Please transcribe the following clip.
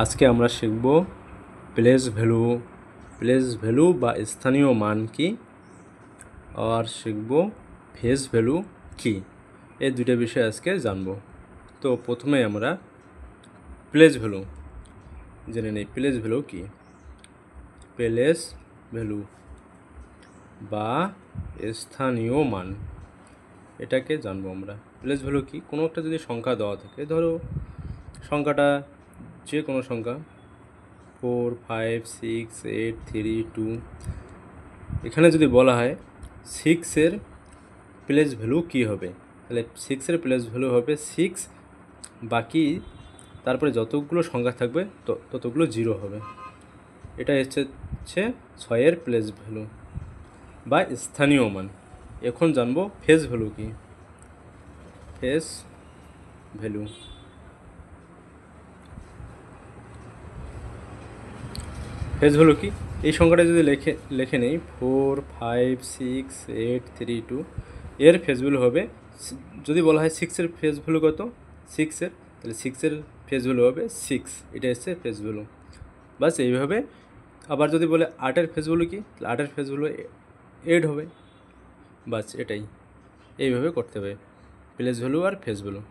আজকে আমরা শিখব প্লেস ভ্যালু বা স্থানীয় মান কি, আর শিখব ফেস ভ্যালু কি। এই দুটো বিষয় আজকে জানব। তো প্রথমে আমরা প্লেস ভ্যালু জেনে নিই। প্লেস ভ্যালু কি? প্লেস ভ্যালু বা স্থানীয় মান, এটাকে জানবো আমরা। প্লেস ভ্যালু কি? কোনো একটা যদি সংখ্যা দেওয়া থাকে, ধরো সংখ্যাটা যে কোনো সংখ্যা 4, 5, 6, 8, 3, 2, এখানে যদি বলা হয় 6-এর প্লেস ভ্যালু কী হবে, তাহলে 6-এর প্লেস ভ্যালু হবে 6, বাকি তারপরে যতগুলো সংখ্যা থাকবে ততগুলো 0 হবে। এটা হচ্ছে 6-এর প্লেস ভ্যালু বা স্থানীয় মান। এখন জানবো ফেস ভ্যালু কি। ফেস ভ্যালু কি? এই সংখ্যাটা যদি লেখে নেই 4, 5, 6, 8, 3, 2, এর ফেস ভ্যালু হবে, যদি বলা হয় 6-এর ফেস ভ্যালু কত, 6-এর, তাহলে 6-এর ফেস ভ্যালু হবে 6, এটা হচ্ছে ফেস ভ্যালু। বাস এইভাবে। আবার যদি বলে 8-এর ফেস ভ্যালু কি, তাহলে 8-এর ফেস ভ্যালু 8 হবে। বাস এটাই, এইভাবে করতে হবে প্লেস ভ্যালু আর ফেস ভ্যালু।